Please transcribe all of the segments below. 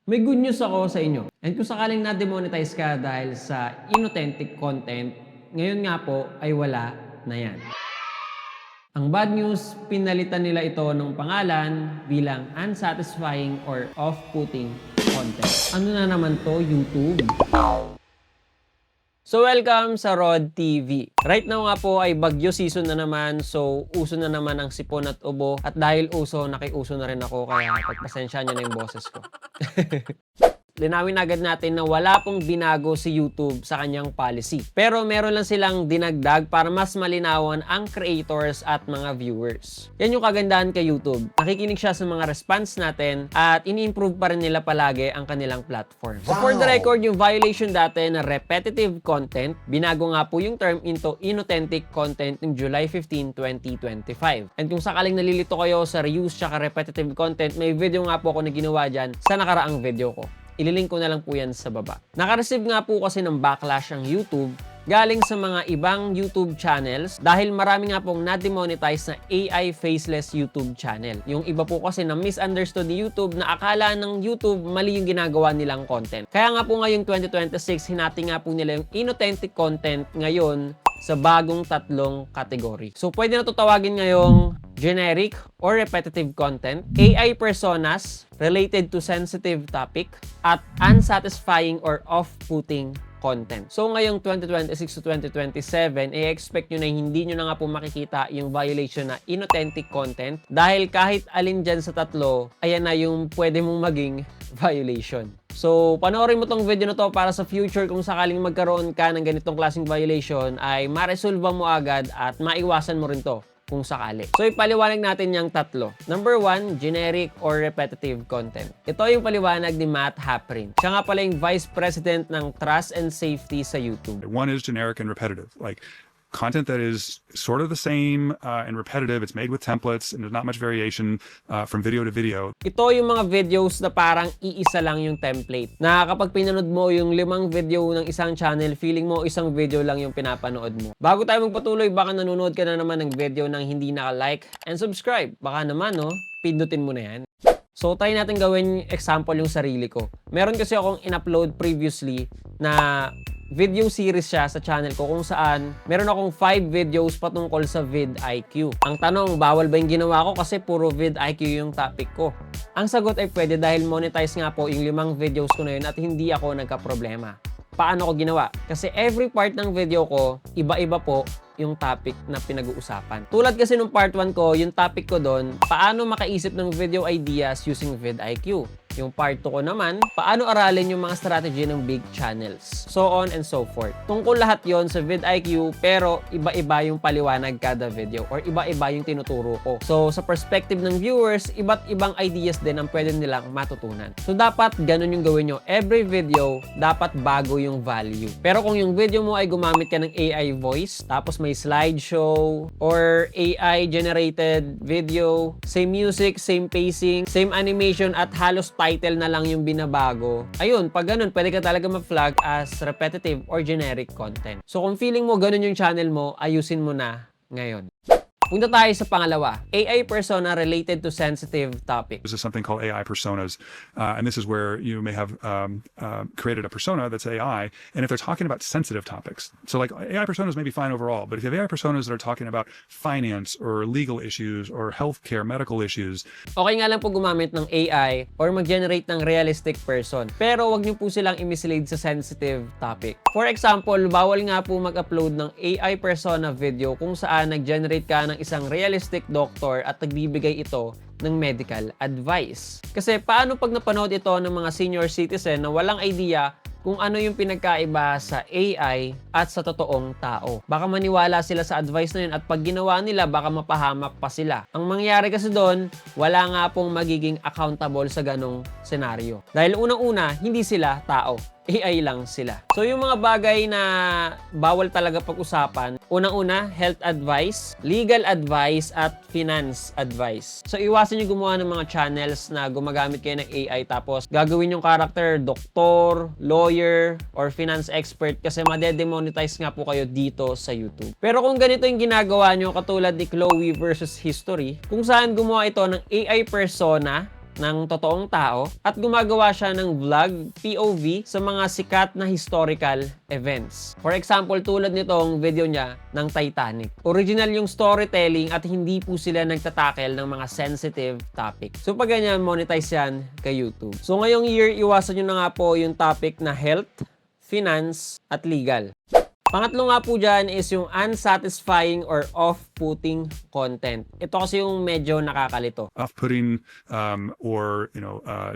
May good news ako sa inyo. And kung sakaling na-demonetize ka dahil sa inauthentic content, ngayon nga po ay wala na yan. Ang bad news, pinalitan nila ito ng pangalan bilang unsatisfying or off-putting content. Ano na naman to, YouTube? So welcome sa Rod TV. Right now nga po ay bagyo season na naman, so uso na naman ang sipon at ubo. At dahil uso, nakiuso na rin ako, kaya pagpasensya nyo na yung boses ko. Linawin agad natin na wala pong binago si YouTube sa kanyang policy. Pero meron lang silang dinagdag para mas malinawan ang creators at mga viewers. Yan yung kagandahan kay YouTube. Nakikinig siya sa mga response natin at ini-improve pa rin nila palagi ang kanilang platform. So for the record, yung violation dati na repetitive content, binago nga po yung term into inauthentic content ng July 15, 2025. And kung sakaling nalilito kayo sa reuse tsaka repetitive content, may video nga po ako na ginawa dyan sa nakaraang video ko. Ililink ko na lang po yan sa baba. Nakareceive nga po kasi ng backlash ang YouTube galing sa mga ibang YouTube channels dahil marami nga pong na-demonetize na AI faceless YouTube channel. Yung iba po kasi na misunderstood ni YouTube na akala ng YouTube mali yung ginagawa nilang content. Kaya nga po ngayong 2026, hinati nga po nila yung inauthentic content ngayon sa bagong tatlong category. So pwede na ito tawagin ngayong generic or repetitive content, AI personas related to sensitive topic, at unsatisfying or off-putting content. So ngayong 2026 to 2027, i-expect nyo na hindi nyo na nga po makikita yung violation na inauthentic content dahil kahit alin dyan sa tatlo, ayan na yung pwede mong maging violation. So, panoorin mo tong video na to para sa future kung sakaling magkaroon ka ng ganitong klaseng violation ay maresolva mo agad at maiwasan mo rin to kung sakali. So, ipaliwanag natin yung tatlo. Number 1, generic or repetitive content. Ito yung paliwanag ni Matt Haprin. Siya nga pala yung Vice President ng Trust and Safety sa YouTube. One is generic and repetitive, like content that is sort of the same and repetitive. It's made with templates and there's not much variation from video to video. Ito yung mga videos na parang iisa lang yung template. Na kapag pinanood mo yung 5 video ng isang channel, feeling mo isang video lang yung pinapanood mo. Bago tayo magpatuloy, baka nanonood ka na naman ng video ng hindi naka-like and subscribe. Baka naman, no? Pindutin mo na yan. So, try natin gawin example yung sarili ko. Meron kasi akong in-upload previously na video series siya sa channel ko kung saan meron akong 5 videos patungkol sa vidIQ. Ang tanong, bawal ba yung ginawa ko kasi puro vidIQ yung topic ko? Ang sagot ay pwede dahil monetize nga po yung 5 videos ko na yun at hindi ako nagka-problema. Paano ko ginawa? Kasi every part ng video ko, iba-iba po yung topic na pinag-uusapan. Tulad kasi nung part 1 ko, yung topic ko doon, paano makaisip ng video ideas using vidIQ. Yung part 2 ko naman, paano aralin yung mga strategy ng big channels. So on and so forth. Tungkol lahat yon sa vidIQ, pero iba-iba yung paliwanag kada video or iba-iba yung tinuturo ko. So sa perspective ng viewers, iba't ibang ideas din ang pwede nilang matutunan. So dapat ganun yung gawin nyo. Every video, dapat bago yung value. Pero kung yung video mo ay gumamit ka ng AI voice, tapos may slideshow or AI generated video, same music, same pacing, same animation at halos title na lang yung binabago. Ayun, pag ganun, pwede ka talaga ma-flag as repetitive or generic content. So kung feeling mo ganun yung channel mo, ayusin mo na ngayon. Punta tayo sa pangalawa, AI persona related to sensitive topic. This is something called AI personas, and this is where you may have created a persona that's AI, and if they're talking about sensitive topics, so like AI personas may be fine overall, but if you have AI personas that are talking about finance or legal issues or healthcare, medical issues. Okay nga lang po gumamit ng AI or mag-generate ng realistic person, pero wag niyo po silang i-mislead sa sensitive topic. For example, bawal nga po mag-upload ng AI persona video kung saan nag-generate ka ng isang realistic doctor at nagbibigay ito ng medical advice. Kasi paano pag napanood ito ng mga senior citizen na walang idea kung ano yung pinagkaiba sa AI at sa totoong tao? Baka maniwala sila sa advice na yun at pag ginawa nila, baka mapahamak pa sila. Ang mangyayari kasi doon, wala nga pong magiging accountable sa ganong senaryo. Dahil unang-una, hindi sila tao. AI lang sila. So yung mga bagay na bawal talaga pag-usapan, unang-una, health advice, legal advice, at finance advice. So iwasan nyo gumawa ng mga channels na gumagamit kayo ng AI tapos gagawin yung character, doktor, lawyer, or finance expert kasi made-demonetize nga po kayo dito sa YouTube. Pero kung ganito yung ginagawa nyo katulad ni Chloe versus History, kung saan gumawa ito ng AI persona ng totoong tao at gumagawa siya ng vlog POV sa mga sikat na historical events. For example, tulad nitong video niya ng Titanic. Original yung storytelling at hindi po sila nagtatakel ng mga sensitive topic. So pag ganyan, monetize yan kay YouTube. So ngayong year, iwasan nyo na nga po yung topic na health, finance, at legal. Pangatlo nga po dyan is yung unsatisfying or off-putting content. Ito kasi yung medyo nakakalito. Off-putting or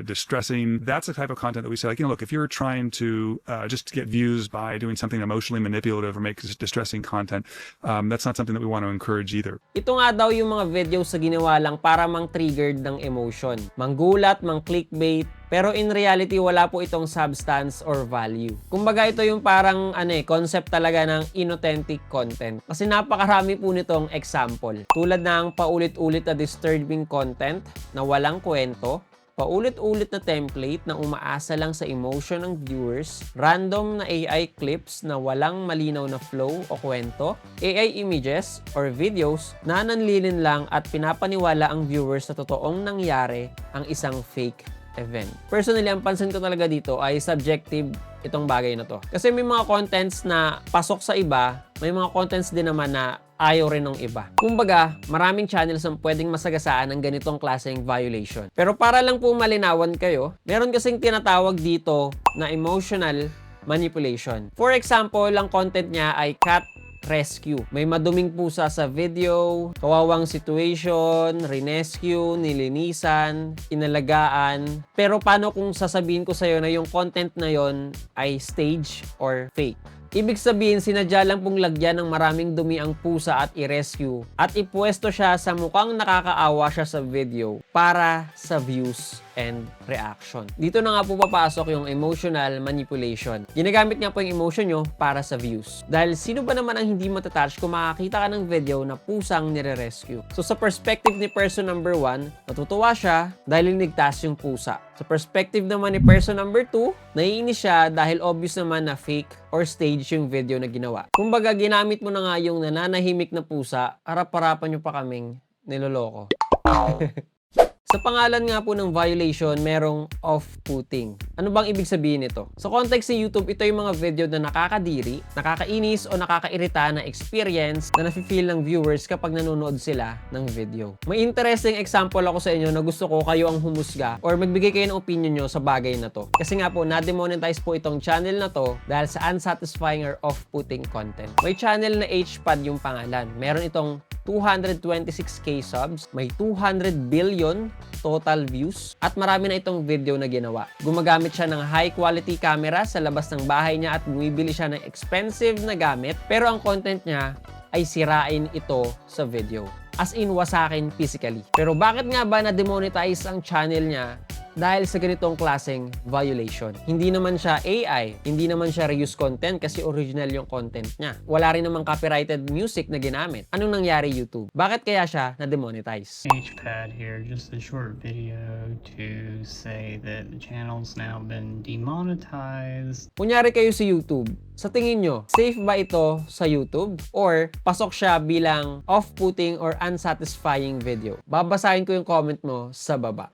distressing. That's the type of content that we say, like, look, if you're trying to just get views by doing something emotionally manipulative or make distressing content, that's not something that we want to encourage either. Ito nga daw yung mga videos sa ginawa lang para mang-triggered ng emotion. Manggulat, mang-clickbait, pero in reality, wala po itong substance or value. Kumbaga ito yung parang concept talaga ng inauthentic content. Kasi napakarami po nitong example. Tulad ng paulit-ulit na disturbing content na walang kwento, paulit-ulit na template na umaasa lang sa emotion ng viewers, random na AI clips na walang malinaw na flow o kwento, AI images or videos na nanlilin lang at pinapaniwala ang viewers na totoong nangyari ang isang fake event. Personally, ang pansin ko talaga dito ay subjective itong bagay na to. Kasi may mga contents na pasok sa iba, may mga contents din naman na ayaw rin ng iba. Kumbaga, maraming channels ang pwedeng masagasaan ng ganitong klaseng violation. Pero para lang po malinawan kayo, meron kasing tinatawag dito na emotional manipulation. For example, ang content niya ay cat rescue. May maduming pusa sa video, kawawang situation, rinescue, nilinisan, inalagaan. Pero paano kung sasabihin ko sa'yo na yung content na yon ay stage or fake? Ibig sabihin, sinadya lang pong lagyan ng maraming dumi ang pusa at i-rescue at ipwesto siya sa mukhang nakakaawa siya sa video para sa views and reaction. Dito na nga po papasok yung emotional manipulation. Ginagamit nga po yung emotion nyo para sa views. Dahil sino ba naman ang hindi matatouch kung makakita ka ng video na pusang nire-rescue? So sa perspective ni person number 1, natutuwa siya dahil linigtas yung pusa. Sa perspective naman ni person number 2, naiinis siya dahil obvious naman na fake or stage yung video na ginawa. Kumbaga, ginamit mo na nga yung nananahimik na pusa, harap-harapan nyo pa kaming niloloko. Sa pangalan nga po ng violation, merong off-putting. Ano bang ibig sabihin nito? Sa context ni YouTube, ito yung mga video na nakakadiri, nakakainis o nakakairita na experience na nafe-feel ng viewers kapag nanonood sila ng video. May interesting example ako sa inyo na gusto ko kayo ang humusga or magbigay kayo ng opinion nyo sa bagay na to. Kasi nga po, na-demonetize po itong channel na to dahil sa unsatisfying or off-putting content. May channel na HPAD yung pangalan. Meron itong 226k subs, may 200 billion total views, at marami na itong video na ginawa. Gumagamit siya ng high quality camera sa labas ng bahay niya at bumibili siya ng expensive na gamit, pero ang content niya ay sirain ito sa video. As in, wasakin physically. Pero bakit nga ba na-demonetize ang channel niya? Dahil sa ganitong klaseng violation. Hindi naman siya AI, hindi naman siya reuse content kasi original yung content niya. Wala rin namang copyrighted music na ginamit. Anong nangyari YouTube? Bakit kaya siya na-demonetize? HPAD here, just a short video to say that the channel's now been demonetized. Kunyari kayo sa YouTube, sa tingin nyo, safe ba ito sa YouTube? Or pasok siya bilang off-putting or unsatisfying video? Babasahin ko yung comment mo sa baba.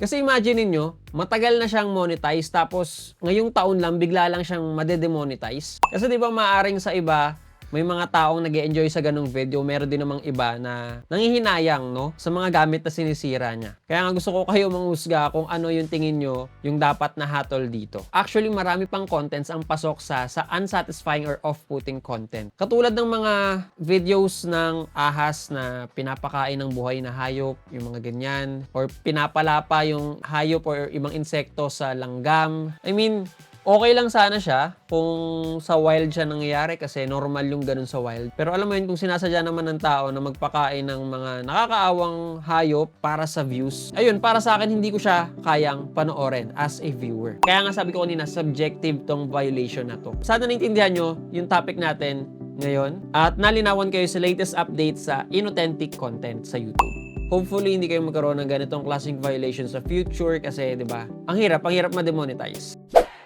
Kasi imagine niyo, matagal na siyang monetize tapos ngayong taon lang bigla lang siyang made-demonetize. Kasi 'di ba maaring sa iba may mga taong nag-e-enjoy sa ganung video, meron din namang iba na nangihinayang sa mga gamit na sinisira niya. Kaya nga gusto ko kayo manghusga kung ano yung tingin nyo yung dapat na hatol dito. Actually, marami pang contents ang pasok sa unsatisfying or off-putting content. Katulad ng mga videos ng ahas na pinapakain ng buhay na hayop, yung mga ganyan, or pinapalapa yung hayop or ibang insekto sa langgam. I mean, okay lang sana siya kung sa wild siya nangyayari kasi normal yung ganun sa wild. Pero alam mo yun, kung sinasadya naman ng tao na magpakain ng mga nakakaawang hayop para sa views, ayun, para sa akin hindi ko siya kayang panoorin as a viewer. Kaya nga sabi ko kanina, subjective tong violation na to. Sana naintindihan nyo yung topic natin ngayon at nalinawan kayo sa latest update sa inauthentic content sa YouTube. Hopefully, hindi kayo magkaroon ng ganitong klaseng violation sa future kasi, di ba, ang hirap ma-demonetize.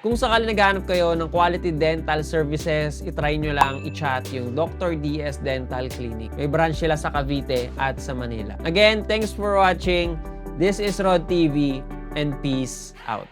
Kung sakali naghahanap kayo ng quality dental services, itry nyo lang i-chat yung Dr. DS Dental Clinic. May branch sila sa Cavite at sa Manila. Again, thanks for watching. This is Rod TV and peace out.